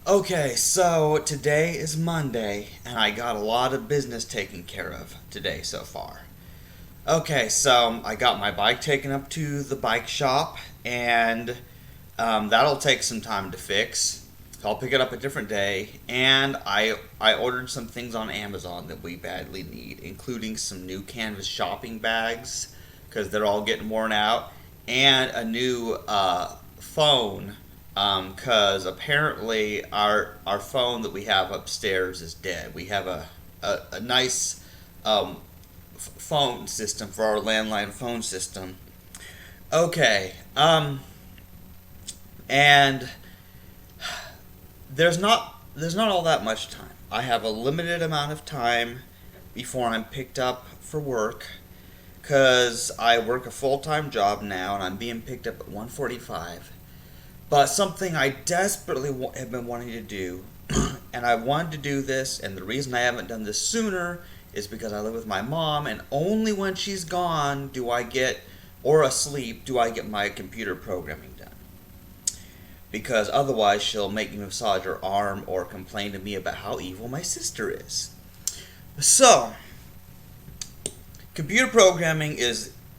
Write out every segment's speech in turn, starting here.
Okay, so today is Monday, and I got a lot of business taken care of today so far. Okay, so I got my bike taken up to the bike shop, and that'll take some time to fix. So I'll pick it up a different day, and I ordered some things on Amazon that we badly need, including some new canvas shopping bags because they're all getting worn out, and a new phone because apparently our phone that we have upstairs is dead. We have a nice phone system for our landline phone system. Okay, and there's not all that much time. I have a limited amount of time before I'm picked up for work because I work a full-time job now and I'm being picked up at 1:45. But something I desperately have been wanting to do, and I wanted to do this, and the reason I haven't done this sooner is because I live with my mom, and only when she's gone or asleep, do I get my computer programming done. Because otherwise she'll make me massage her arm or complain to me about how evil my sister is. So, computer programming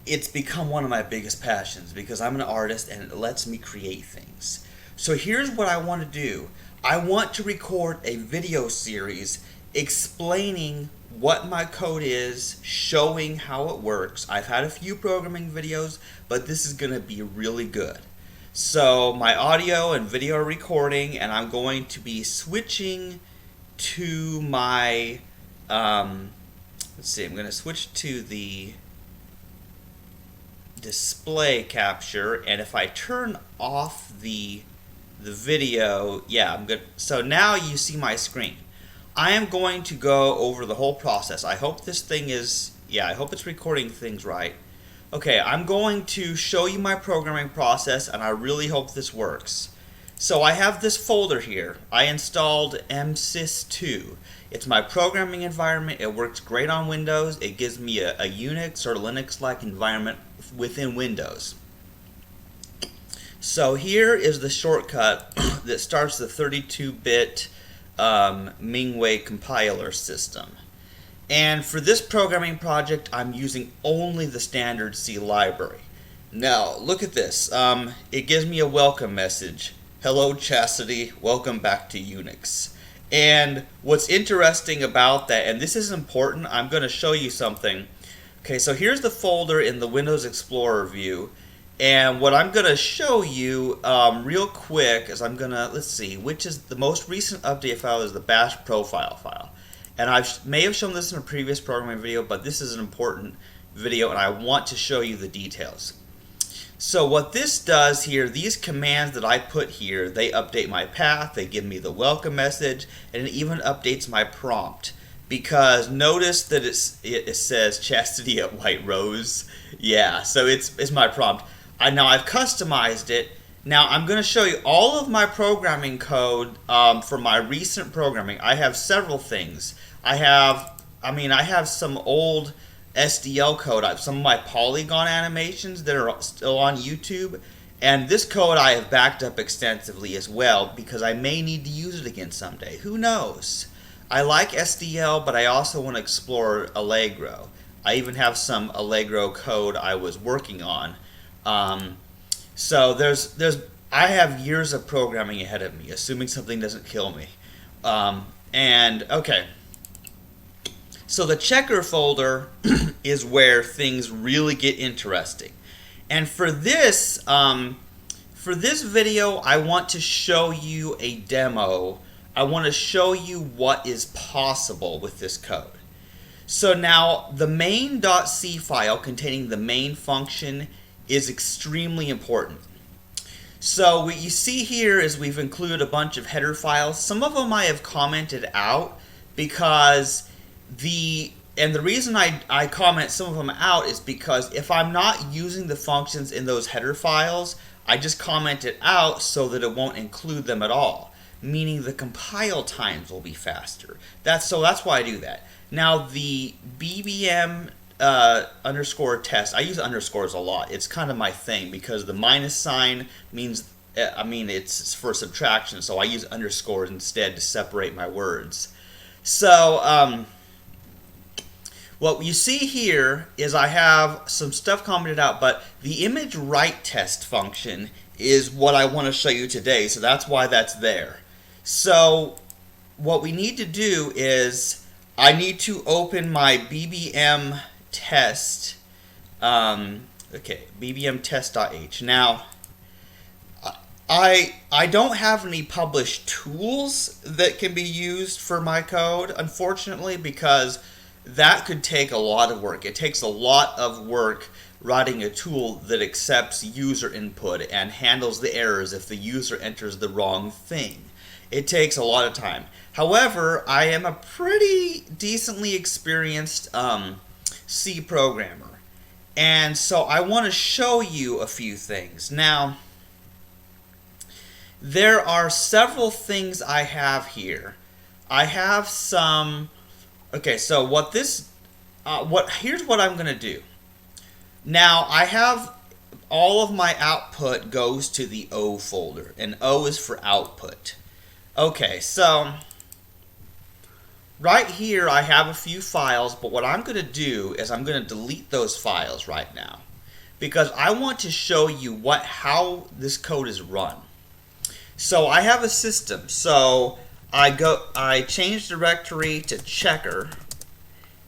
it's become one of my biggest passions because I'm an artist and it lets me create things. So here's what I want to do. I want to record a video series explaining what my code is, showing how it works. I've had a few programming videos, but this is going to be really good. So my audio and video are recording, and I'm going to be switching to my, I'm going to switch to the display capture, and if I turn off the video, yeah, I'm good. So now you see my screen. I am going to go over the whole process. I hope this thing is, I hope it's recording things right. Okay, I'm going to show you my programming process, and I really hope this works. So I have this folder here. I installed MSys2. It's my programming environment. It works great on Windows. It gives me a Unix or Linux-like environment within Windows. So here is the shortcut that starts the 32-bit Mingwei compiler system. And for this programming project, I'm using only the standard C library. Now, look at this. It gives me a welcome message. Hello, Chastity. Welcome back to Unix. And what's interesting about that, and this is important, I'm going to show you something. Okay, so here's the folder in the Windows Explorer view. And what I'm going to show you real quick is I'm going to, let's see, which is the most recent update file is the bash profile file. And I may have shown this in a previous programming video, but this is an important video and I want to show you the details. So what this does here, these commands that I put here, they update my path, they give me the welcome message, and it even updates my prompt. Because notice that it says Chastity at White Rose. Yeah, so it's my prompt. Now I've customized it. Now I'm going to show you all of my programming code for my recent programming. I have several things. I have some old SDL code, some of my polygon animations that are still on YouTube, and this code I have backed up extensively as well because I may need to use it again someday. Who knows? I like SDL, but I also want to explore Allegro. I even have some Allegro code I was working on. So I have years of programming ahead of me, assuming something doesn't kill me. Okay. So the checker folder is where things really get interesting. And for this video, I want to show you a demo. I want to show you what is possible with this code. So now the main.c file containing the main function is extremely important. So what you see here is we've included a bunch of header files. Some of them I have commented out because the reason I comment some of them out is because if I'm not using the functions in those header files, I just comment it out so that it won't include them at all, meaning the compile times will be faster. That's why I do that. Now the BBM underscore test, I use underscores a lot. It's kind of my thing because the minus sign means I mean, it's for subtraction, so I use underscores instead to separate my words. So, what you see here is I have some stuff commented out, but the image write test function is what I want to show you today, so that's why that's there. So what we need to do is I need to open my BBM test, BBM test.h. Now, I don't have any published tools that can be used for my code, unfortunately, because that could take a lot of work. It takes a lot of work writing a tool that accepts user input and handles the errors if the user enters the wrong thing. It takes a lot of time. However, I am a pretty decently experienced C programmer, and so I want to show you a few things. Now, there are several things I have here. I have some. Okay, so here's what I'm going to do. Now, I have all of my output goes to the O folder, and O is for output. Okay, so right here I have a few files, but what I'm going to do is I'm going to delete those files right now because I want to show you how this code is run. So I have a system. So I change directory to checker,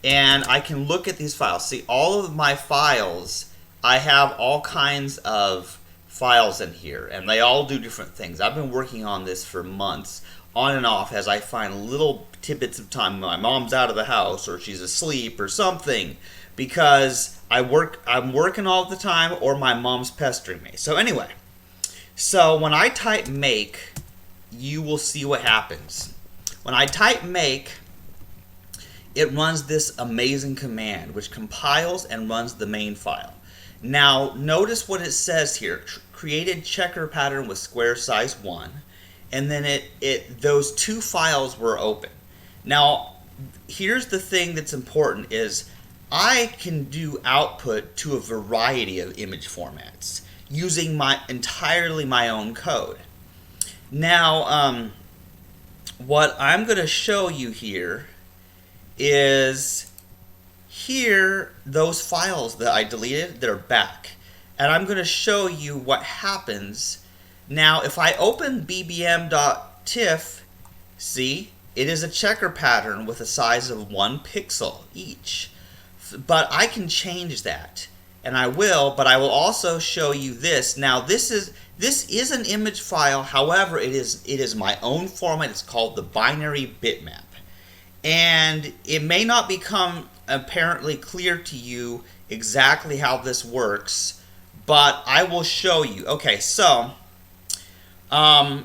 and I can look at these files. See, all of my files, I have all kinds of files in here, and they all do different things. I've been working on this for months, on and off, as I find little tidbits of time. My mom's out of the house, or she's asleep, or something, because I'm working all the time, or my mom's pestering me. So anyway, so when I type make, you will see what happens. When I type make, it runs this amazing command which compiles and runs the main file. Now notice what it says here: created checker pattern with square size 1, and then those two files were open. Now here's the thing that's important is I can do output to a variety of image formats using entirely my own code. Now, what I'm going to show you here is those files that I deleted, they're back. And I'm going to show you what happens. Now, if I open bbm.tiff, see, it is a checker pattern with a size of 1 pixel each. But I can change that, and I will, but I will also show you this. Now, this is an image file. However, it is my own format. It's called the binary bitmap. And it may not become apparently clear to you exactly how this works, but I will show you. Okay, so there are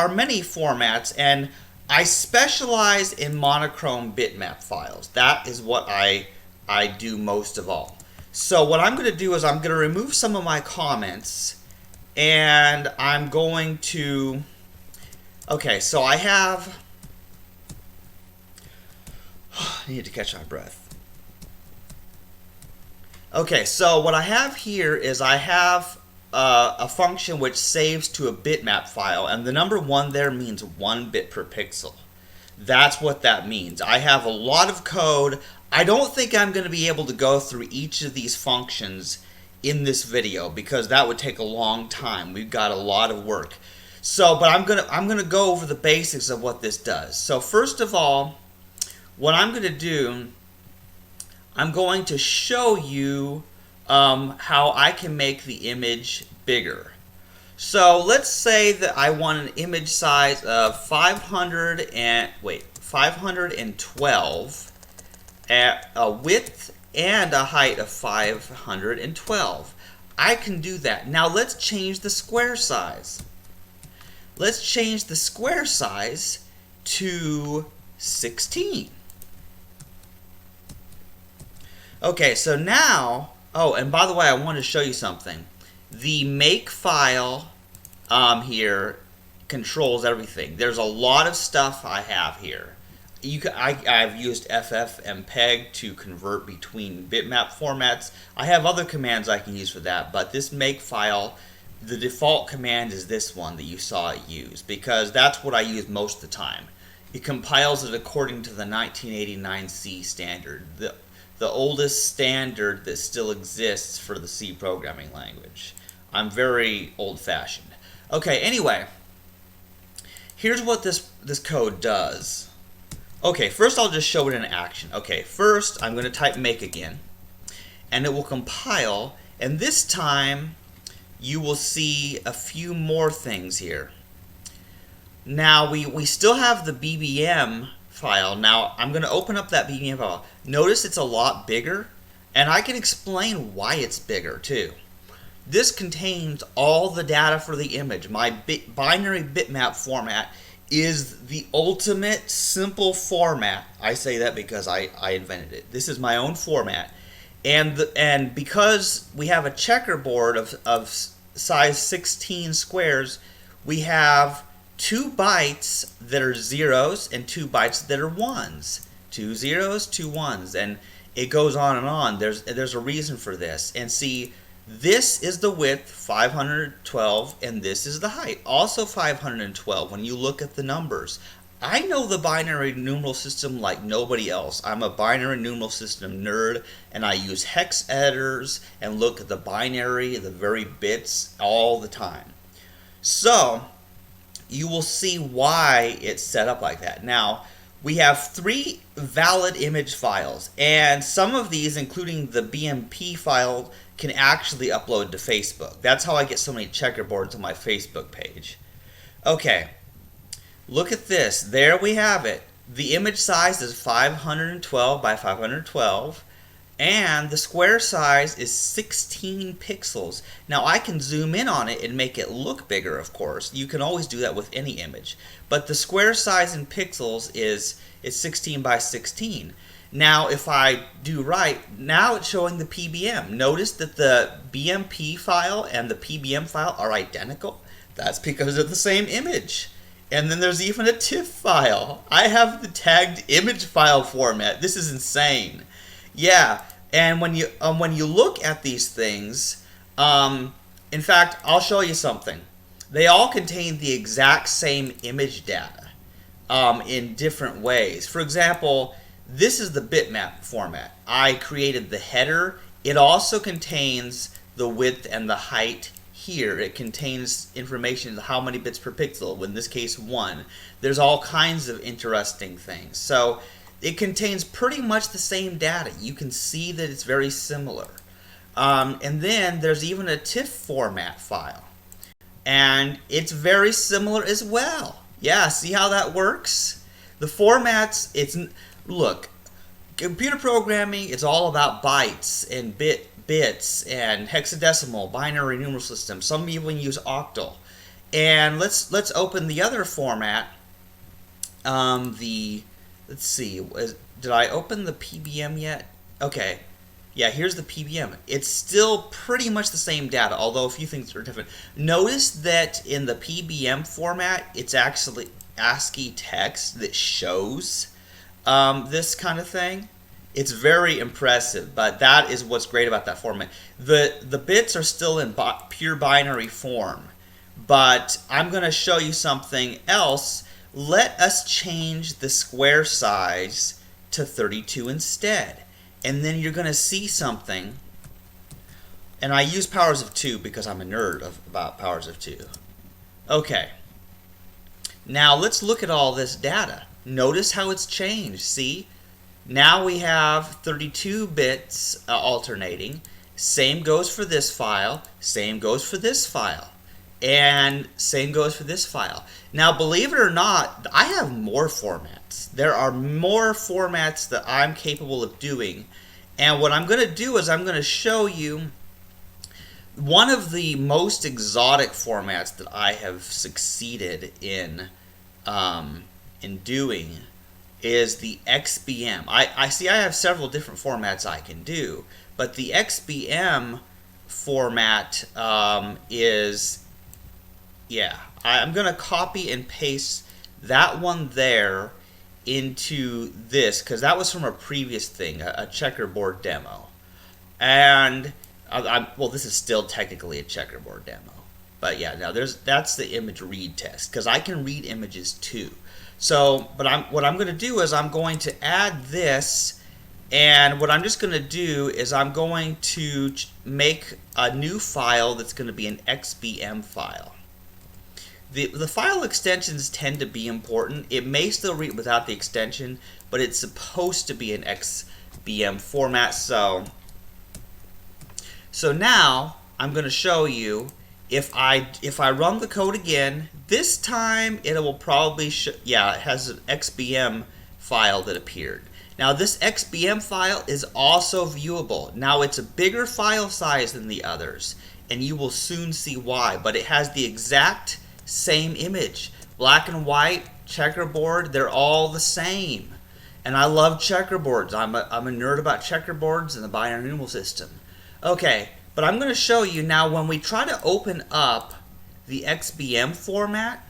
many formats, and I specialize in monochrome bitmap files. That is what I do most of all. So what I'm going to do is I'm going to remove some of my comments, and I'm going to, okay, so I need to catch my breath. Okay, so what I have here is I have a function which saves to a bitmap file, and the number 1 there means 1 bit per pixel. That's what that means. I have a lot of code. I don't think I'm going to be able to go through each of these functions in this video because that would take a long time. We've got a lot of work. So, but I'm gonna go over the basics of what this does. So first of all, what I'm going to do, I'm going to show you how I can make the image bigger. So let's say that I want an image size of 512 at a width and a height of 512. I can do that. Now let's change the square size. Let's change the square size to 16. Okay, so now, oh, and by the way, I want to show you something. The make file here controls everything. There's a lot of stuff I have here. I've used ffmpeg to convert between bitmap formats. I have other commands I can use for that, but this make file, the default command is this one that you saw it use, because that's what I use most of the time. It compiles it according to the 1989 C standard, the oldest standard that still exists for the C programming language. I'm very old-fashioned. Okay, anyway, here's what this code does. Okay, first I'll just show it in action. Okay, first I'm going to type make again, and it will compile, and this time you will see a few more things here. Now we still have the BBM file. Now I'm going to open up that BBM file. Notice it's a lot bigger, and I can explain why it's bigger too. This contains all the data for the image. My binary bitmap format is the ultimate simple format. I say that because I invented it. This is my own format. And because we have a checkerboard of size 16 squares, we have 2 bytes that are zeros and 2 bytes that are ones. 2 zeros, 2 ones, and it goes on and on. There's a reason for this. And see, this is the width, 512, and this is the height, also 512 when you look at the numbers. I know the binary numeral system like nobody else. I'm a binary numeral system nerd, and I use hex editors and look at the binary, the very bits, all the time. So you will see why it's set up like that. Now, we have 3 valid image files, and some of these, including the BMP file, can actually upload to Facebook. That's how I get so many checkerboards on my Facebook page. Okay, look at this. There we have it. The image size is 512 by 512, and the square size is 16 pixels. Now I can zoom in on it and make it look bigger, of course. You can always do that with any image. But the square size in pixels is 16 by 16. Now if I do right, now it's showing the PBM. Notice that the BMP file and the PBM file are identical. That's because of the same image. And then there's even a TIFF file. I have the tagged image file format. This is insane. Yeah, and when you look at these things, in fact, I'll show you something. They all contain the exact same image data in different ways. For example, this is the bitmap format. I created the header. It also contains the width and the height here. It contains information how many bits per pixel, in this case 1. There's all kinds of interesting things. So it contains pretty much the same data. You can see that it's very similar. And then there's even a TIFF format file. And it's very similar as well. Yeah, see how that works? The formats, look, computer programming, it's all about bytes and bits and hexadecimal, binary numeral systems. Some even use octal. And let's open the other format. Let's see, did I open the PBM yet? Okay, yeah, here's the PBM. It's still pretty much the same data, although a few things are different. Notice that in the PBM format, it's actually ASCII text that shows this kind of thing. It's very impressive, but that is what's great about that format. The bits are still in pure binary form, but I'm going to show you something else. Let us change the square size to 32 instead, and then you're going to see something. And I use powers of 2 because I'm a nerd about powers of 2. Okay, now let's look at all this data. Notice how it's changed. See, now we have 32 bits alternating. Same goes for this file, same goes for this file, and same goes for this file. Now, believe it or not, I have more formats. There are more formats that I'm capable of doing. And what I'm going to do is I'm going to show you one of the most exotic formats that I have succeeded in doing is the XPBM. I see I have several different formats I can do, but the XPBM format is, yeah, I'm going to copy and paste that one there into this, because that was from a previous thing, a checkerboard demo. And, well, this is still technically a checkerboard demo, But yeah, now that's the image read test, because I can read images too. So, but what I'm going to do is I'm going to add this, and what I'm just going to do is I'm going to make a new file that's going to be an XBM file. The file extensions tend to be important. It may still read without the extension, but it's supposed to be an XBM format. So now I'm going to show you, if I run the code again, this time it will probably it has an XBM file that appeared. Now this XBM file is also viewable. Now it's a bigger file size than the others, and you will soon see why, but it has the exact same image. Black and white, checkerboard, they're all the same. And I love checkerboards. I'm a nerd about checkerboards and the binary numeral system. Okay, but I'm going to show you now, when we try to open up the XBM format,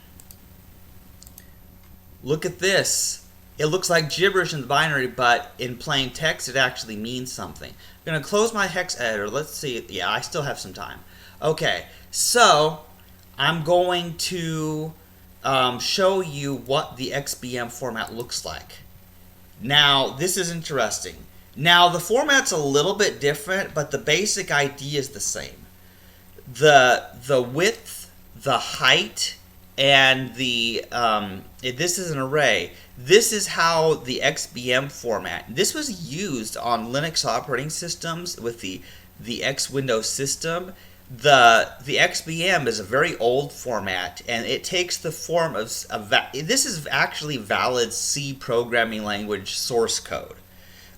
look at this. It looks like gibberish in the binary, but in plain text it actually means something. I'm going to close my hex editor. Let's see. Yeah, I still have some time. Okay, so I'm going to show you what the XBM format looks like. Now, this is interesting. Now, the format's a little bit different, but the basic idea is the same. The width, the height, and this is an array. This is how the XBM format. This was used on Linux operating systems with the X Windows system. The XBM is a very old format, and it takes the form of this is actually valid C programming language source code,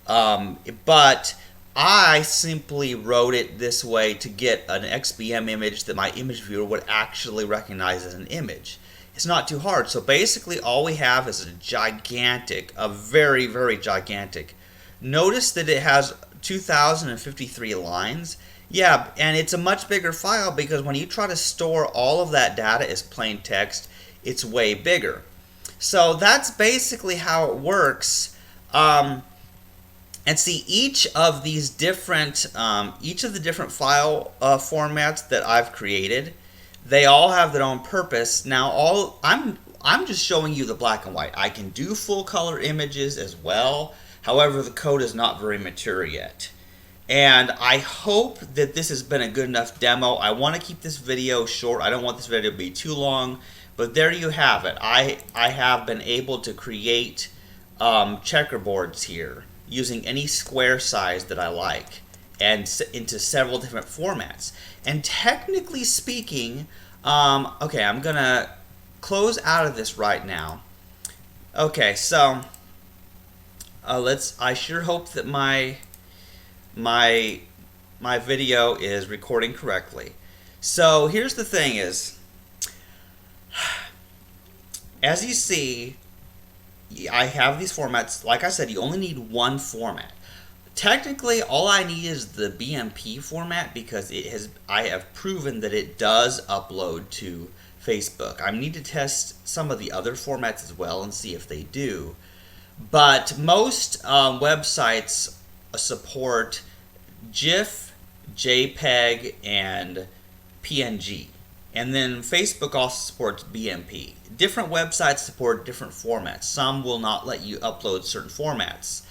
but I simply wrote it this way to get an XBM image that my image viewer would actually recognize as an image. It's not too hard. So basically all we have is a very, very gigantic. Notice that it has 2053 lines. Yeah, and it's a much bigger file, because when you try to store all of that data as plain text, it's way bigger. So that's basically how it works. And see, each of the different file formats that I've created, they all have their own purpose. Now, I'm just showing you the black and white. I can do full color images as well. However, the code is not very mature yet. And I hope that this has been a good enough demo. I want to keep this video short. I don't want this video to be too long. But there you have it. I have been able to create checkerboards here using any square size that I like, and into several different formats. And technically speaking, okay, I'm going to close out of this right now. Okay, so I sure hope that my video is recording correctly. So here's the thing is, as you see, I have these formats. Like I said, you only need one format. Technically, all I need is the BMP format, because I have proven that it does upload to Facebook. I need to test some of the other formats as well and see if they do. But most websites support GIF, JPEG, and PNG. And then Facebook also supports BMP. Different websites support different formats. Some will not let you upload certain formats.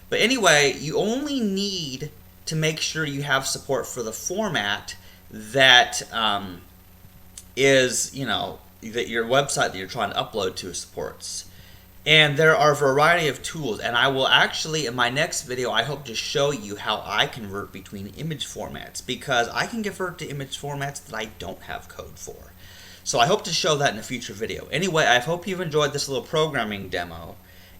But anyway, you only need to make sure you have support for the format that is, that your website that you're trying to upload to supports. And there are a variety of tools, and I will actually, in my next video, I hope to show you how I convert between image formats, because I can convert to image formats that I don't have code for. So I hope to show that in a future video. Anyway, I hope you've enjoyed this little programming demo,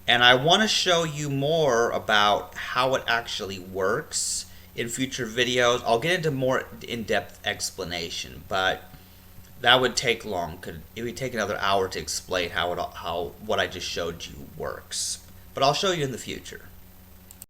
and I want to show you more about how it actually works in future videos. I'll get into more in-depth explanation, but that would take long. It would take another hour to explain how what I just showed you works. But I'll show you in the future.